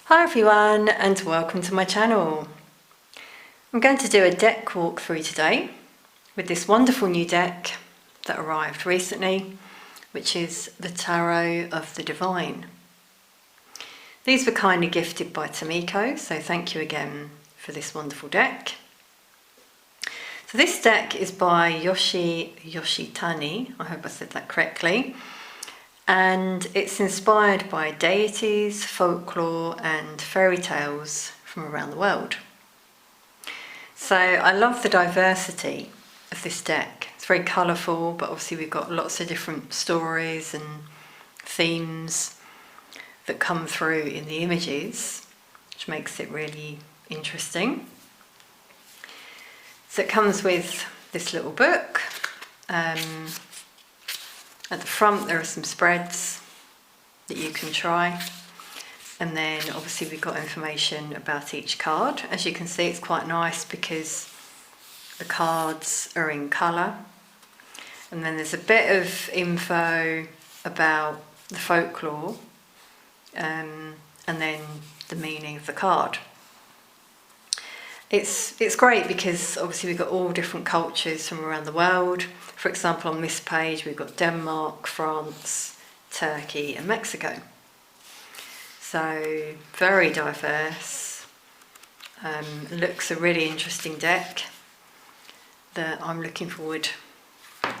Hi everyone and welcome to my channel. I'm going to do a deck walkthrough today with this wonderful new deck that arrived recently, which is the Tarot of the Divine. These were kindly gifted by Tamiko, so thank you again for this wonderful deck. So this deck is by Yoshi Yoshitani, I hope I said that correctly. And it's inspired by deities, folklore and fairy tales from around the world. So I love the diversity of this deck. It's very colourful, but obviously we've got lots of different stories and themes that come through in the images, which makes it really interesting. So it comes with this little book. At the front there are some spreads that you can try, and then obviously we've got information about each card. As you can see, it's quite nice because the cards are in colour, and then there's a bit of info about the folklore and then the meaning of the card. It's great because obviously we've got all different cultures from around the world. For example, on this page we've got Denmark, France, Turkey and Mexico. So very diverse. Looks a really interesting deck that I'm looking forward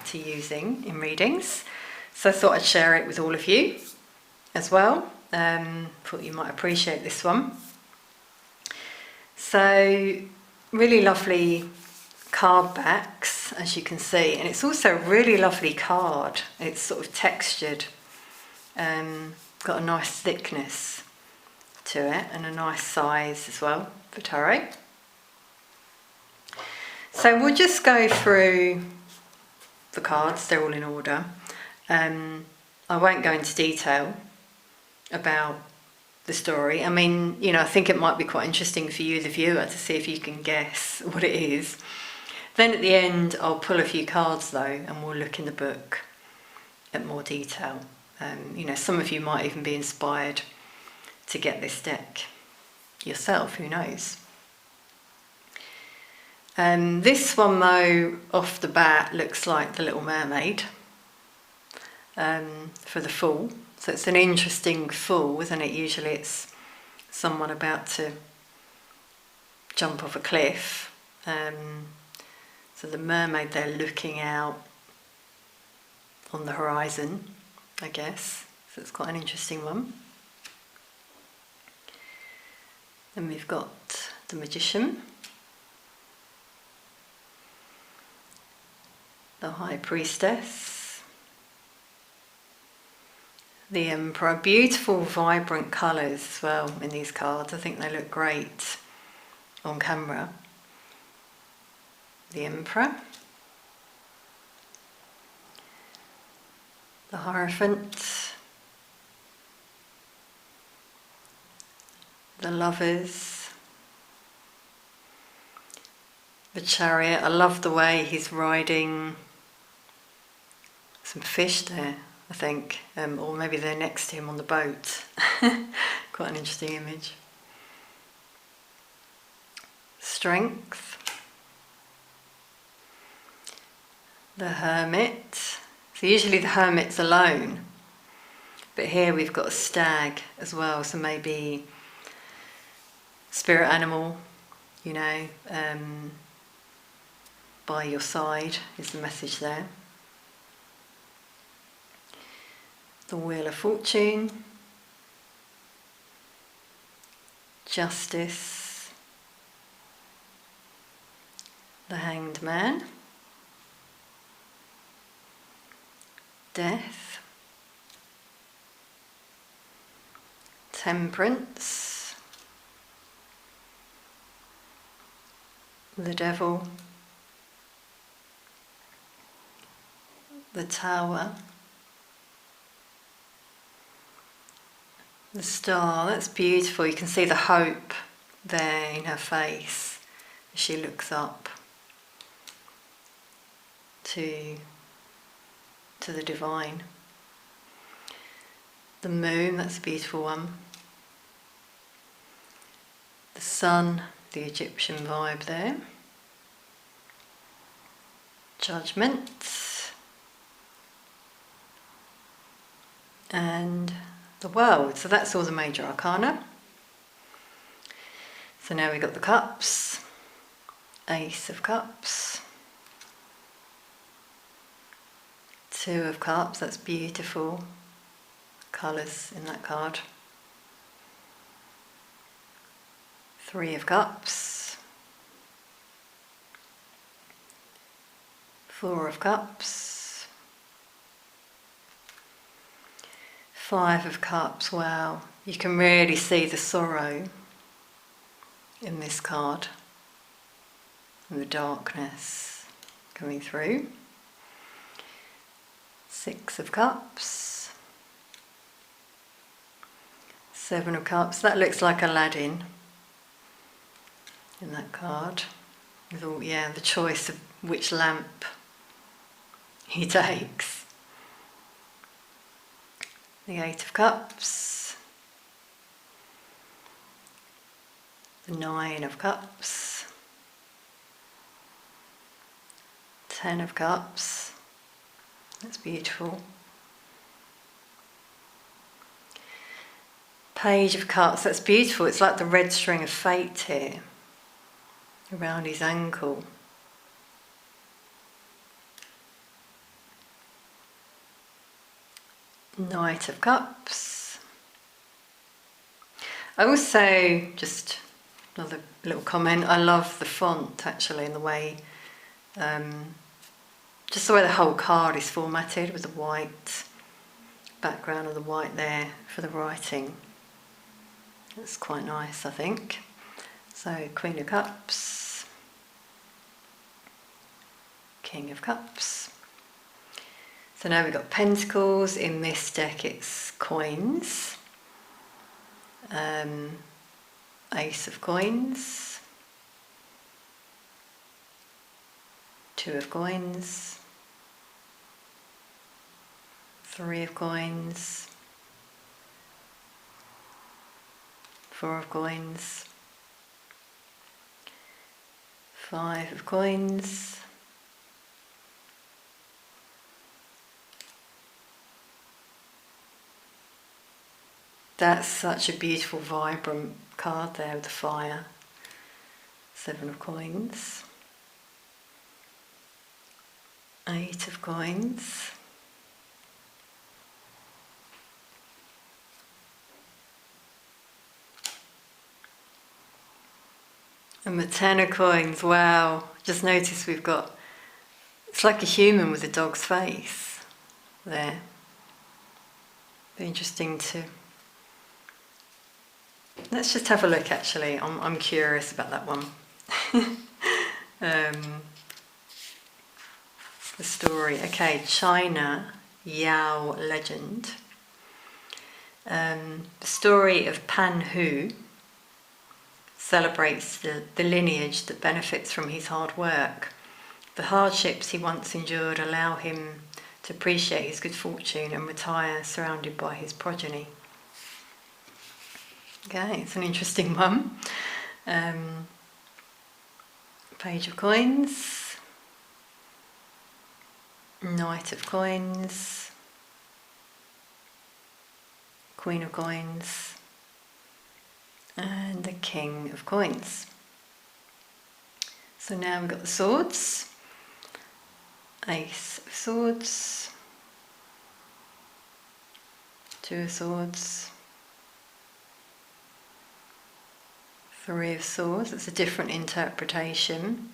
to using in readings. So I thought I'd share it with all of you as well. Thought you might appreciate this one. So really lovely card backs, as you can see, and it's also a really lovely card. It's sort of textured, got a nice thickness to it and a nice size as well for tarot. So we'll just go through the cards, they're all in order. I won't go into detail about the story. I mean, I think it might be quite interesting for you, the viewer, to see if you can guess what it is. Then at the end, I'll pull a few cards though, and we'll look in the book at more detail. Some of you might even be inspired to get this deck yourself, who knows. This one though, off the bat, looks like the Little Mermaid for the Fool. So it's an interesting fool, isn't it? Usually it's someone about to jump off a cliff. So the mermaid, they're looking out on the horizon, I guess. So it's quite an interesting one. Then we've got the Magician, the High Priestess, the Emperor. Beautiful vibrant colours as well in these cards. I think they look great on camera. The Emperor, the Hierophant, the Lovers, the Chariot. I love the way he's riding some fish there, I think, or maybe they're next to him on the boat. Quite an interesting image. Strength, the Hermit. So usually the Hermit's alone, but here we've got a stag as well, so maybe spirit animal, by your side is the message there. The Wheel of Fortune, Justice, the Hanged Man, Death, Temperance, the Devil, the Tower, the Star. That's beautiful. You can see the hope there in her face as she looks up to the divine. The Moon, that's a beautiful one. the sun, the Egyptian vibe there. Judgment. And the world. So that's all the major arcana. So now we've got the cups. Ace of Cups. Two of Cups, that's beautiful. Colours in that card. Three of Cups. Four of Cups. Five of Cups, wow. You can really see the sorrow in this card. And the darkness coming through. Six of Cups. Seven of Cups, that looks like Aladdin in that card. With all, yeah, the choice of which lamp he takes. The Eight of Cups. The Nine of Cups. Ten of Cups. That's beautiful. Page of Cups, that's beautiful. It's like the red string of fate here around his ankle. Knight of Cups. I also, just another little comment, I love the font actually, and the way, just the way the whole card is formatted with the white background of the white there for the writing. That's quite nice, I think. So, Queen of Cups, King of Cups. So now we've got Pentacles. In this deck it's coins. Ace of Coins. Two of Coins. Three of Coins. Four of Coins. Five of Coins. That's such a beautiful, vibrant card there with the fire. Seven of Coins. Eight of Coins. And the Ten of Coins, wow. Just notice we've got, it's like a human with a dog's face there. Be interesting to, let's just have a look actually. I'm curious about that one. The story. Okay, China Yao legend. The story of Pan Hu celebrates the lineage that benefits from his hard work. The hardships he once endured allow him to appreciate his good fortune and retire surrounded by his progeny. Okay, it's an interesting one. Page of Coins. Knight of Coins. Queen of Coins. And the King of Coins. So now we've got the swords. Ace of Swords. Two of Swords. Three of Swords. It's a different interpretation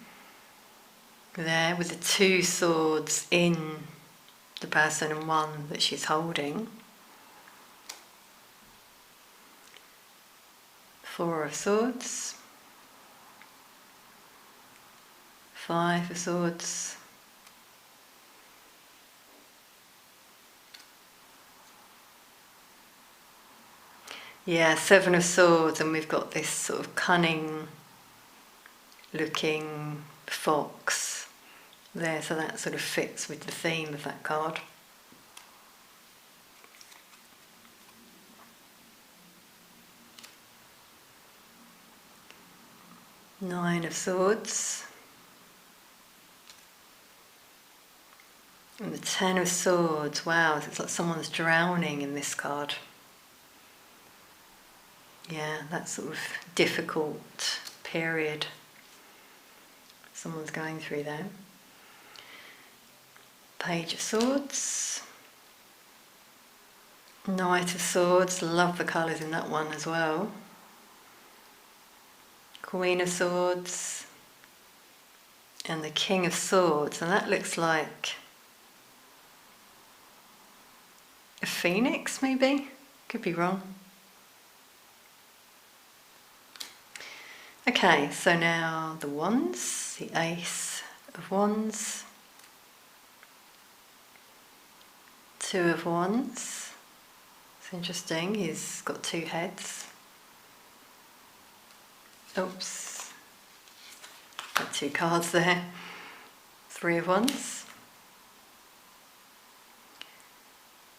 there with the two swords in the person and one that she's holding. Four of Swords. Five of Swords. Yeah, Seven of Swords, and we've got this sort of cunning looking fox there, so that sort of fits with the theme of that card. Nine of Swords. And the Ten of Swords. Wow, it's like someone's drowning in this card. Yeah, that sort of difficult period someone's going through there. Page of Swords. Knight of Swords. Love the colours in that one as well. Queen of Swords. And the King of Swords. And that looks like a phoenix, maybe? Could be wrong. Okay, so now the Wands, the Ace of Wands, Two of Wands. It's interesting, he's got two heads. Oops, got two cards there. Three of Wands.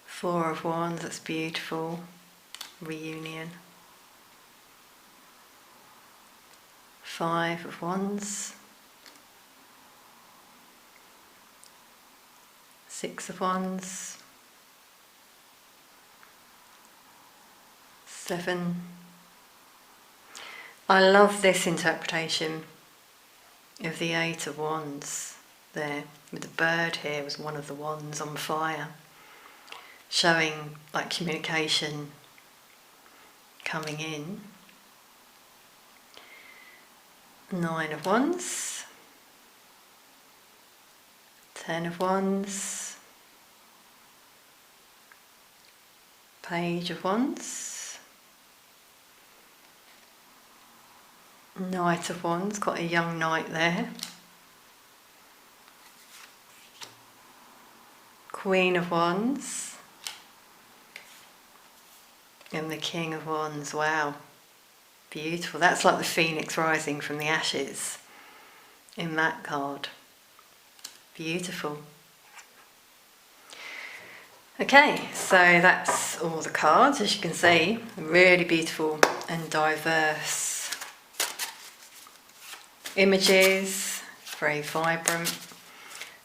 Four of Wands, that's beautiful. Reunion. Five of Wands. Six of Wands. Seven. I love this interpretation of the Eight of Wands there, with the bird here was one of the wands on fire, showing like communication coming in. Nine of Wands. Ten of Wands. Page of Wands. Knight of Wands, quite a young knight there. Queen of Wands. And the King of Wands, wow. Beautiful. That's like the phoenix rising from the ashes in that card. Beautiful. Okay, so that's all the cards, as you can see. Really beautiful and diverse images, very vibrant.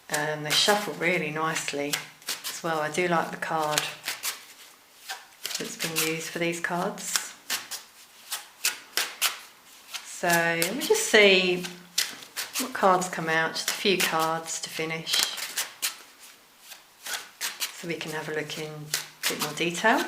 They shuffle really nicely as well. I do like the card that's been used for these cards. So let me just see what cards come out, just a few cards to finish, so we can have a look in a bit more detail.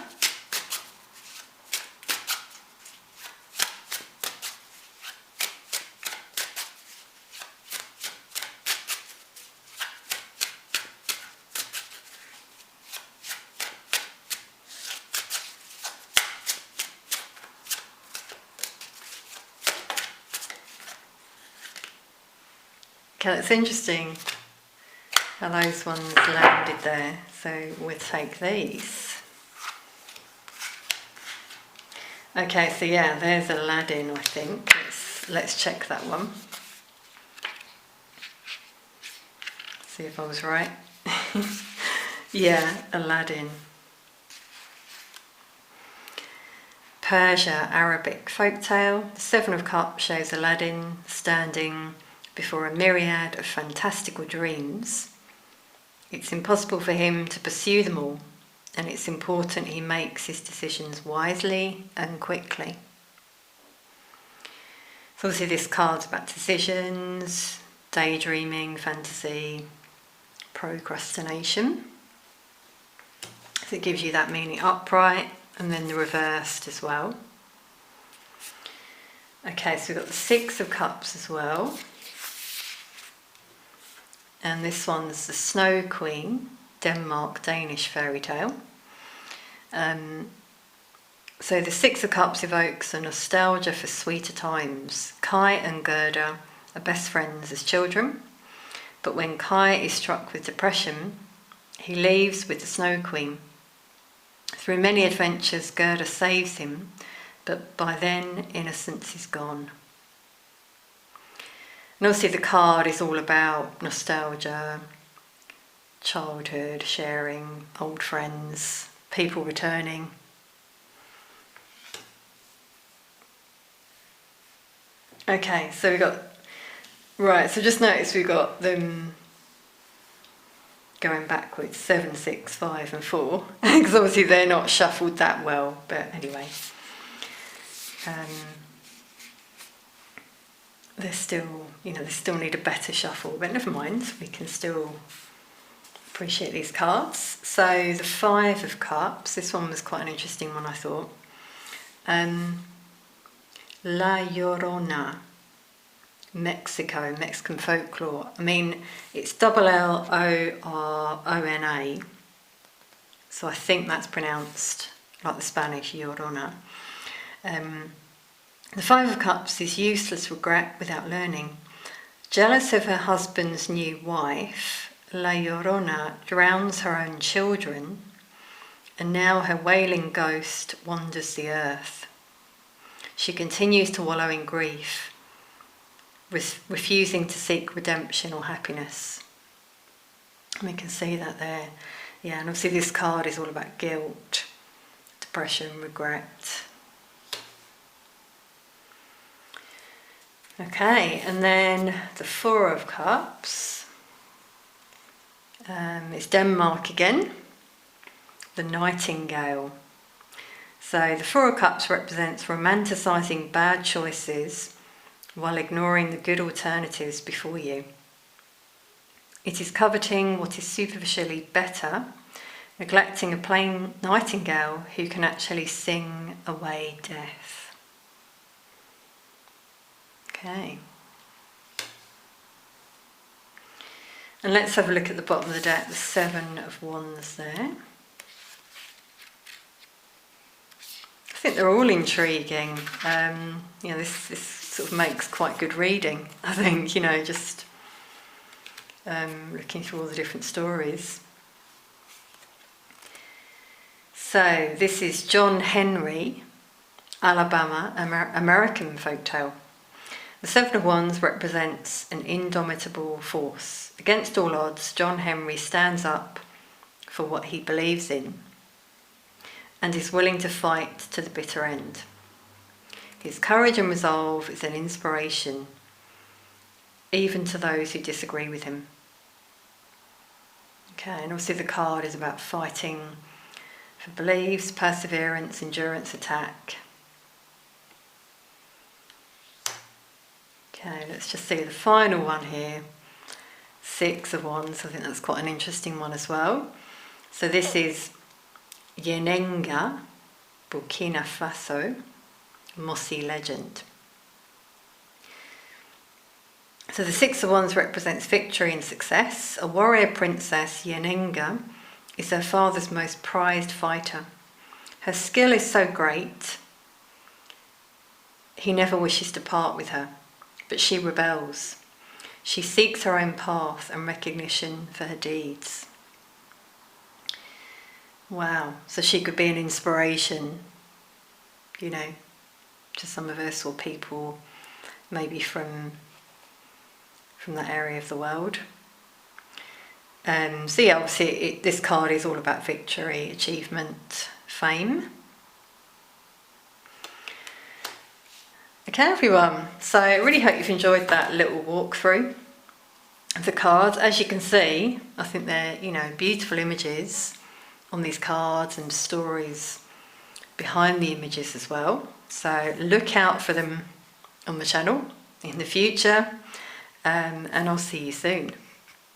Okay, that's interesting how those ones landed there. So we'll take these. Okay, so yeah, there's Aladdin, I think. Let's check that one. See if I was right. Yeah, Aladdin. Persia, Arabic folktale. The Seven of Cups shows Aladdin standing before a myriad of fantastical dreams. It's impossible for him to pursue them all, and it's important he makes his decisions wisely and quickly. So obviously this card's about decisions, daydreaming, fantasy, procrastination. So it gives you that meaning upright, and then the reversed as well. Okay, so we've got the Six of Cups as well. And this one's the Snow Queen, Denmark Danish fairy tale. So the Six of Cups evokes a nostalgia for sweeter times. Kai and Gerda are best friends as children, but when Kai is struck with depression, he leaves with the Snow Queen. Through many adventures, Gerda saves him, but by then innocence is gone. And obviously the card is all about nostalgia, childhood, sharing, old friends, people returning. Okay, so we got, right, so just notice we got them going backwards, 7, 6, 5 and 4, because obviously they're not shuffled that well, but anyway. They're still, they still need a better shuffle, but never mind, we can still appreciate these cards. So the 5 of Cups, this one was quite an interesting one, I thought. La Llorona, Mexican folklore. I mean, it's Llorona, so I think that's pronounced like the Spanish Llorona. The 5 of Cups is useless regret without learning. Jealous of her husband's new wife, La Llorona drowns her own children, and now her wailing ghost wanders the earth. She continues to wallow in grief, refusing to seek redemption or happiness. And we can see that there. Yeah, and obviously this card is all about guilt, depression, regret. Okay, and then the 4 of Cups. It's Denmark again, the Nightingale. So the 4 of Cups represents romanticising bad choices while ignoring the good alternatives before you. It is coveting what is superficially better, neglecting a plain nightingale who can actually sing away death. Okay. And let's have a look at the bottom of the deck, the 7 of Wands there. I think they're all intriguing. This sort of makes quite good reading, I think, just looking through all the different stories. So this is John Henry, Alabama, American folktale. The 7 of Wands represents an indomitable force. Against all odds, John Henry stands up for what he believes in and is willing to fight to the bitter end. His courage and resolve is an inspiration, even to those who disagree with him. Okay, and obviously the card is about fighting for beliefs, perseverance, endurance, attack. Okay, let's just see the final one here. 6 of Wands, I think that's quite an interesting one as well. So this is Yenenga, Burkina Faso, Mossi legend. So the 6 of Wands represents victory and success. A warrior princess, Yenenga, is her father's most prized fighter. Her skill is so great, he never wishes to part with her, but she rebels. She seeks her own path and recognition for her deeds. Wow, so she could be an inspiration, to some of us or people maybe from that area of the world. So yeah, obviously this card is all about victory, achievement, fame. Okay everyone, so I really hope you've enjoyed that little walkthrough of the cards. As you can see, I think they're, beautiful images on these cards and stories behind the images as well. So look out for them on the channel in the future, and I'll see you soon.